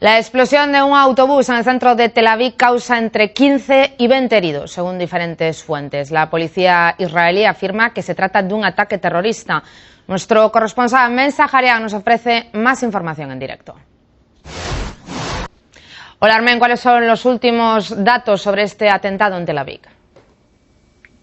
La explosión de un autobús en el centro de Tel Aviv causa entre 15 y 20 heridos, según diferentes fuentes. La policía israelí afirma que se trata de un ataque terrorista. Nuestro corresponsal Men Saharian nos ofrece más información en directo. Hola Armen, ¿cuáles son los últimos datos sobre este atentado en Tel Aviv?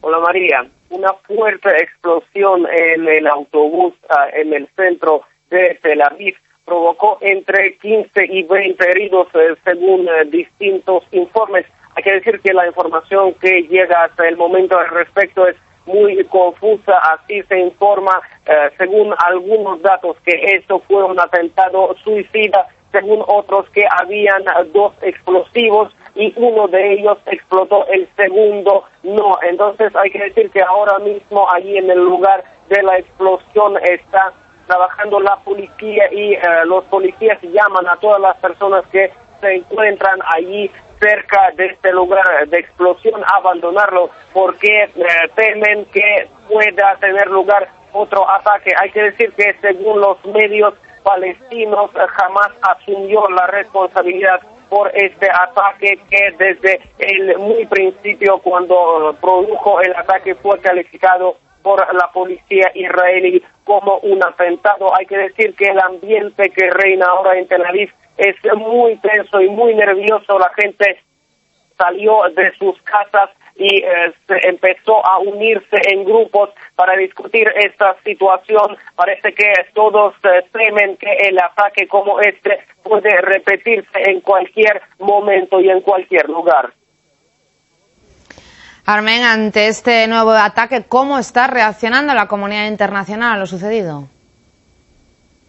Hola María, una fuerte explosión en el autobús en el centro de Tel Aviv provocó entre 15 y 20 heridos según distintos informes. Hay que decir que la información que llega hasta el momento al respecto es muy confusa. Así se informa, según algunos datos, que esto fue un atentado suicida, según otros que habían 2 explosivos y uno de ellos explotó, el segundo no. Entonces hay que decir que ahora mismo allí en el lugar de la explosión está trabajando la policía y los policías llaman a todas las personas que se encuentran allí cerca de este lugar de explosión a abandonarlo porque temen que pueda tener lugar otro ataque. Hay que decir que según los medios palestinos jamás asumió la responsabilidad por este ataque, que desde el muy principio, cuando produjo el ataque, fue calificado por la policía israelí como un atentado. Hay que decir que el ambiente que reina ahora en Tel Aviv es muy tenso y muy nervioso. La gente salió de sus casas y se empezó a unirse en grupos para discutir esta situación. Parece que todos temen que el ataque como este puede repetirse en cualquier momento y en cualquier lugar. Armen, ante este nuevo ataque, ¿cómo está reaccionando la comunidad internacional a lo sucedido?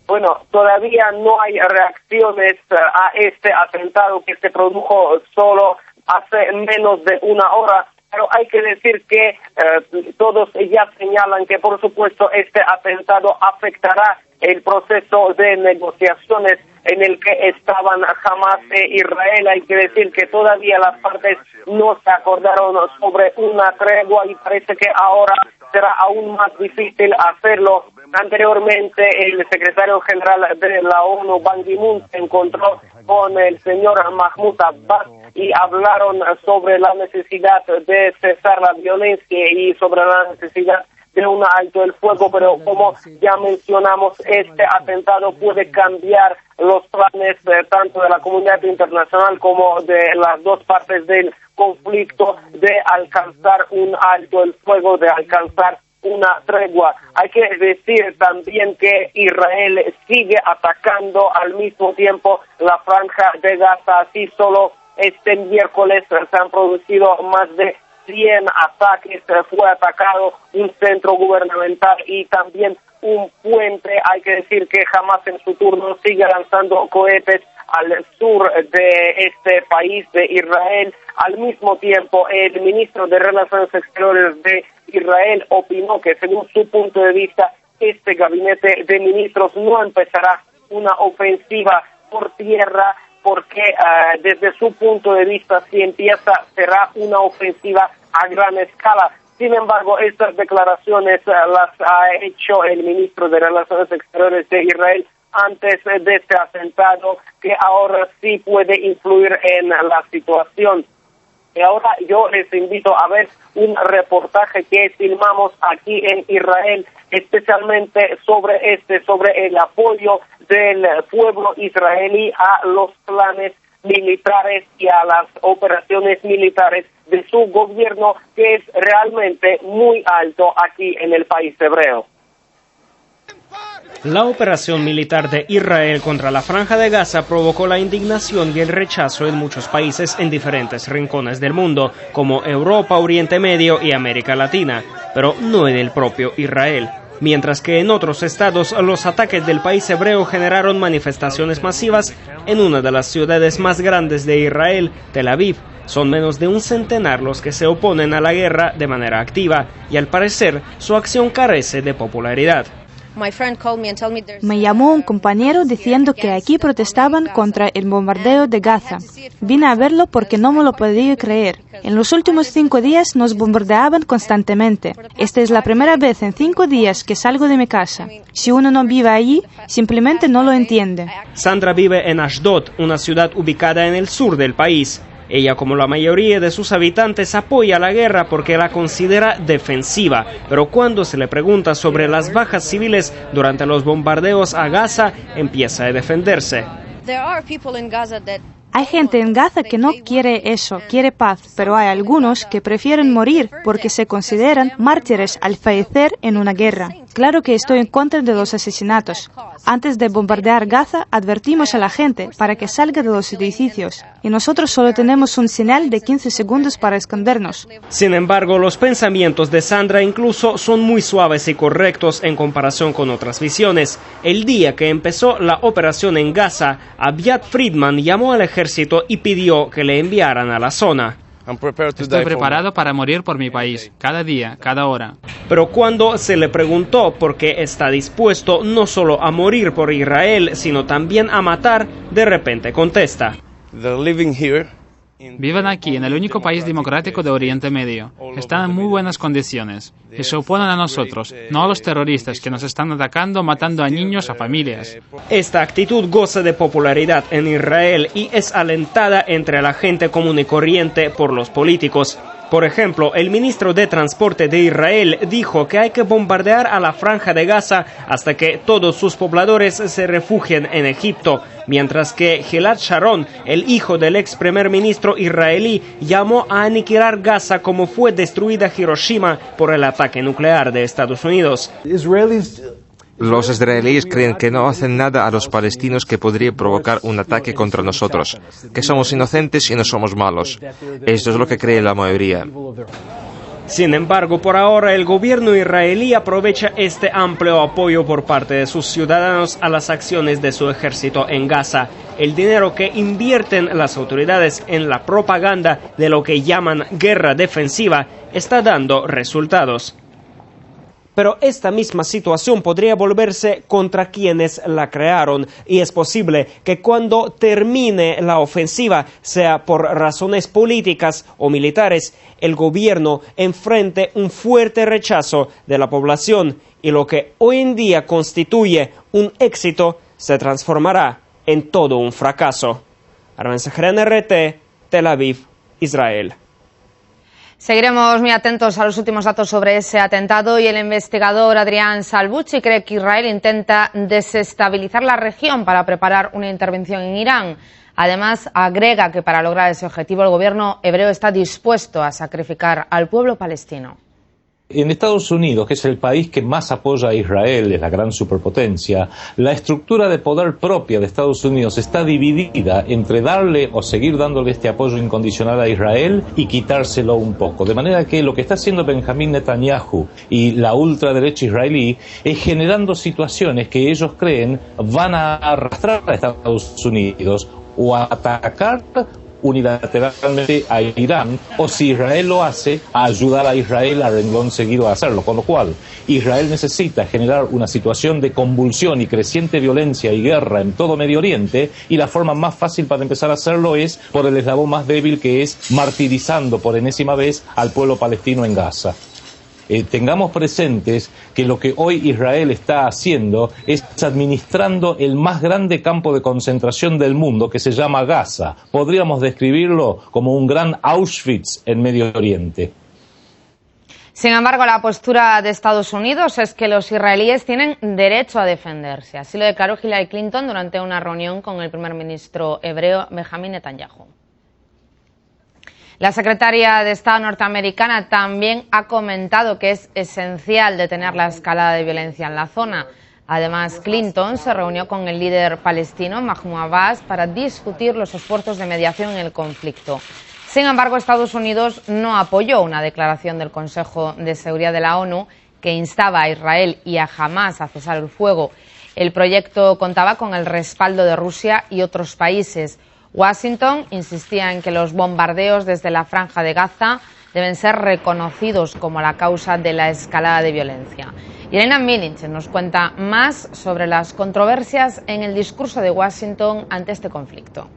Bueno, todavía no hay reacciones a este atentado que se produjo solo hace menos de una hora, pero hay que decir que todos ya señalan que, por supuesto, este atentado afectará el proceso de negociaciones en el que estaban Hamas e Israel. Hay que decir que todavía las partes no se acordaron sobre una tregua y parece que ahora será aún más difícil hacerlo. Anteriormente, el secretario general de la ONU, Ban Ki-moon, se encontró con el señor Mahmoud Abbas y hablaron sobre la necesidad de cesar la violencia y sobre la necesidad de un alto el fuego, pero como ya mencionamos, este atentado puede cambiar los planes tanto de la comunidad internacional como de las dos partes del conflicto de alcanzar un alto el fuego, de alcanzar una tregua. Hay que decir también que Israel sigue atacando al mismo tiempo la franja de Gaza. Así solo este miércoles se han producido más de 100 ataques, fue atacado un centro gubernamental y también un puente. Hay que decir que Hamas en su turno sigue lanzando cohetes al sur de este país de Israel. Al mismo tiempo, el ministro de Relaciones Exteriores de Israel opinó que, según su punto de vista, este gabinete de ministros no empezará una ofensiva por tierra, porque desde su punto de vista, si empieza, será una ofensiva a gran escala. Sin embargo, estas declaraciones las ha hecho el ministro de Relaciones Exteriores de Israel antes de este atentado, que ahora sí puede influir en la situación. Y ahora yo les invito a ver un reportaje que filmamos aquí en Israel, especialmente sobre el apoyo del pueblo israelí a los planes militares y a las operaciones militares de su gobierno, que es realmente muy alto aquí en el país hebreo. La operación militar de Israel contra la Franja de Gaza provocó la indignación y el rechazo en muchos países en diferentes rincones del mundo, como Europa, Oriente Medio y América Latina, pero no en el propio Israel. Mientras que en otros estados los ataques del país hebreo generaron manifestaciones masivas, en una de las ciudades más grandes de Israel, Tel Aviv, son menos de un centenar los que se oponen a la guerra de manera activa y al parecer su acción carece de popularidad. Me llamó un compañero diciendo que aquí protestaban contra el bombardeo de Gaza. Vine a verlo porque no me lo podía creer. En los últimos 5 días nos bombardeaban constantemente. Esta es la primera vez en 5 días que salgo de mi casa. Si uno no vive allí, simplemente no lo entiende. Sandra vive en Ashdod, una ciudad ubicada en el sur del país. Ella, como la mayoría de sus habitantes, apoya la guerra porque la considera defensiva. Pero cuando se le pregunta sobre las bajas civiles durante los bombardeos a Gaza, empieza a defenderse. Hay gente en Gaza que no quiere eso, quiere paz, pero hay algunos que prefieren morir porque se consideran mártires al fallecer en una guerra. Claro que estoy en contra de los asesinatos. Antes de bombardear Gaza, advertimos a la gente para que salga de los edificios. Y nosotros solo tenemos un señal de 15 segundos para escondernos. Sin embargo, los pensamientos de Sandra incluso son muy suaves y correctos en comparación con otras visiones. El día que empezó la operación en Gaza, Aviad Friedman llamó al ejército y pidió que le enviaran a la zona. Estoy preparado para morir por mi país, cada día, cada hora. Pero cuando se le preguntó por qué está dispuesto no solo a morir por Israel, sino también a matar, de repente contesta: Viven aquí, en el único país democrático de Oriente Medio. Están en muy buenas condiciones. Y se oponen a nosotros, no a los terroristas que nos están atacando, matando a niños, a familias. Esta actitud goza de popularidad en Israel y es alentada entre la gente común y corriente por los políticos. Por ejemplo, el ministro de Transporte de Israel dijo que hay que bombardear a la Franja de Gaza hasta que todos sus pobladores se refugien en Egipto, mientras que Gilad Sharon, el hijo del ex primer ministro israelí, llamó a aniquilar Gaza como fue destruida Hiroshima por el ataque nuclear de Estados Unidos. Los israelíes creen que no hacen nada a los palestinos que podría provocar un ataque contra nosotros, que somos inocentes y no somos malos. Esto es lo que cree la mayoría. Sin embargo, por ahora el gobierno israelí aprovecha este amplio apoyo por parte de sus ciudadanos a las acciones de su ejército en Gaza. El dinero que invierten las autoridades en la propaganda de lo que llaman guerra defensiva está dando resultados. Pero esta misma situación podría volverse contra quienes la crearon y es posible que cuando termine la ofensiva, sea por razones políticas o militares, el gobierno enfrente un fuerte rechazo de la población y lo que hoy en día constituye un éxito se transformará en todo un fracaso. Armen Sahara, NRT, Tel Aviv, Israel. Seguiremos muy atentos a los últimos datos sobre ese atentado y el investigador Adrián Salvucci cree que Israel intenta desestabilizar la región para preparar una intervención en Irán. Además, agrega que para lograr ese objetivo el gobierno hebreo está dispuesto a sacrificar al pueblo palestino. En Estados Unidos, que es el país que más apoya a Israel, es la gran superpotencia, la estructura de poder propia de Estados Unidos está dividida entre darle o seguir dándole este apoyo incondicional a Israel y quitárselo un poco. De manera que lo que está haciendo Benjamín Netanyahu y la ultraderecha israelí es generando situaciones que ellos creen van a arrastrar a Estados Unidos o a atacar unilateralmente a Irán, o si Israel lo hace, a ayudar a Israel a renglón seguido a hacerlo. Con lo cual, Israel necesita generar una situación de convulsión y creciente violencia y guerra en todo Medio Oriente, y la forma más fácil para empezar a hacerlo es por el eslabón más débil, que es martirizando por enésima vez al pueblo palestino en Gaza. Tengamos presentes que lo que hoy Israel está haciendo es administrando el más grande campo de concentración del mundo, que se llama Gaza. Podríamos describirlo como un gran Auschwitz en Medio Oriente. Sin embargo, la postura de Estados Unidos es que los israelíes tienen derecho a defenderse. Así lo declaró Hillary Clinton durante una reunión con el primer ministro hebreo Benjamín Netanyahu. La secretaria de Estado norteamericana también ha comentado que es esencial detener la escalada de violencia en la zona. Además, Clinton se reunió con el líder palestino Mahmoud Abbas para discutir los esfuerzos de mediación en el conflicto. Sin embargo, Estados Unidos no apoyó una declaración del Consejo de Seguridad de la ONU que instaba a Israel y a Hamás a cesar el fuego. El proyecto contaba con el respaldo de Rusia y otros países. Washington insistía en que los bombardeos desde la Franja de Gaza deben ser reconocidos como la causa de la escalada de violencia. Y Elena Milinch nos cuenta más sobre las controversias en el discurso de Washington ante este conflicto.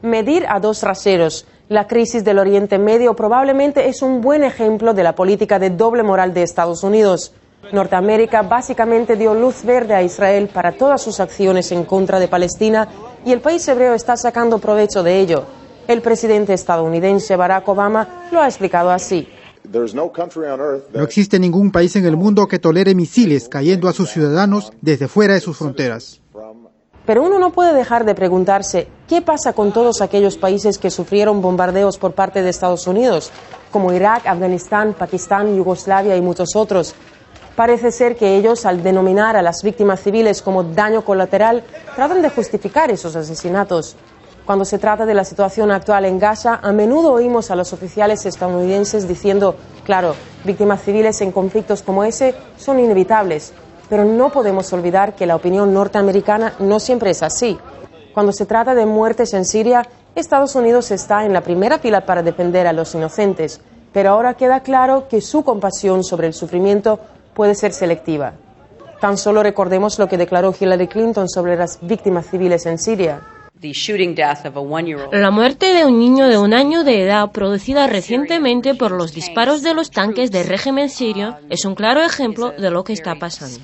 Medir a dos raseros. La crisis del Oriente Medio probablemente es un buen ejemplo de la política de doble moral de Estados Unidos. Norteamérica básicamente dio luz verde a Israel para todas sus acciones en contra de Palestina y el país hebreo está sacando provecho de ello. El presidente estadounidense Barack Obama lo ha explicado así. No existe ningún país en el mundo que tolere misiles cayendo a sus ciudadanos desde fuera de sus fronteras. Pero uno no puede dejar de preguntarse qué pasa con todos aquellos países que sufrieron bombardeos por parte de Estados Unidos, como Irak, Afganistán, Pakistán, Yugoslavia y muchos otros. Parece ser que ellos, al denominar a las víctimas civiles como daño colateral, tratan de justificar esos asesinatos. Cuando se trata de la situación actual en Gaza, a menudo oímos a los oficiales estadounidenses diciendo, claro, víctimas civiles en conflictos como ese son inevitables, pero no podemos olvidar que la opinión norteamericana no siempre es así. Cuando se trata de muertes en Siria, Estados Unidos está en la primera fila para defender a los inocentes, pero ahora queda claro que su compasión sobre el sufrimiento puede ser selectiva. Tan solo recordemos lo que declaró Hillary Clinton sobre las víctimas civiles en Siria. La muerte de un niño de 1 año de edad producida recientemente por los disparos de los tanques del régimen sirio es un claro ejemplo de lo que está pasando.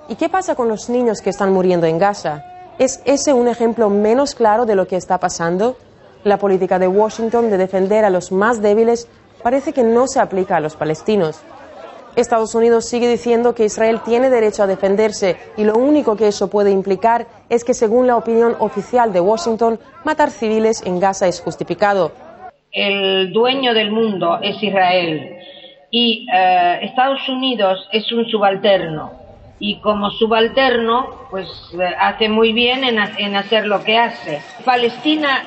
¿Y qué pasa con los niños que están muriendo en Gaza? ¿Es ese un ejemplo menos claro de lo que está pasando? La política de Washington de defender a los más débiles parece que no se aplica a los palestinos. Estados Unidos sigue diciendo que Israel tiene derecho a defenderse y lo único que eso puede implicar es que, según la opinión oficial de Washington, matar civiles en Gaza es justificado. El dueño del mundo es Israel y Estados Unidos es un subalterno y como subalterno pues hace muy bien en hacer lo que hace. Palestina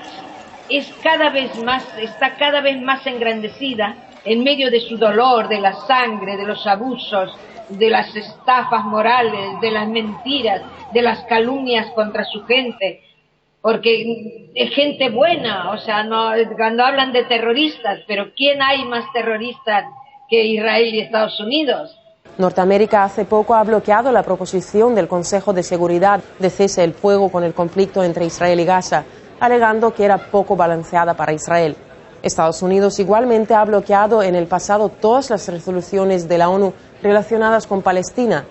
está cada vez más engrandecida en medio de su dolor, de la sangre, de los abusos, de las estafas morales, de las mentiras, de las calumnias contra su gente, porque es gente buena, o sea, no, cuando hablan de terroristas, pero ¿quién hay más terroristas que Israel y Estados Unidos? Norteamérica hace poco ha bloqueado la proposición del Consejo de Seguridad de cese el fuego con el conflicto entre Israel y Gaza, alegando que era poco balanceada para Israel. Estados Unidos igualmente ha bloqueado en el pasado todas las resoluciones de la ONU relacionadas con Palestina,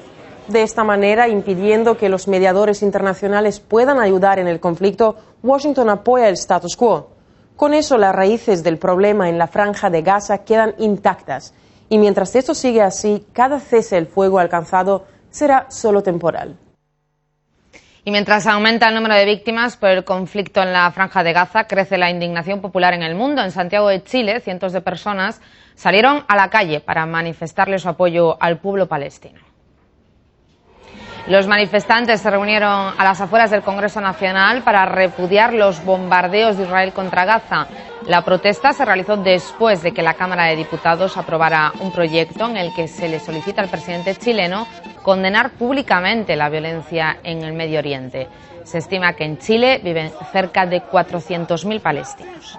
de esta manera impidiendo que los mediadores internacionales puedan ayudar en el conflicto. Washington apoya el status quo. Con eso, las raíces del problema en la franja de Gaza quedan intactas y mientras esto sigue así, cada cese el fuego alcanzado será solo temporal. Y mientras aumenta el número de víctimas por el conflicto en la Franja de Gaza, crece la indignación popular en el mundo. En Santiago de Chile, cientos de personas salieron a la calle para manifestarle su apoyo al pueblo palestino. Los manifestantes se reunieron a las afueras del Congreso Nacional para repudiar los bombardeos de Israel contra Gaza. La protesta se realizó después de que la Cámara de Diputados aprobara un proyecto en el que se le solicita al presidente chileno condenar públicamente la violencia en el Medio Oriente. Se estima que en Chile viven cerca de 400.000 palestinos.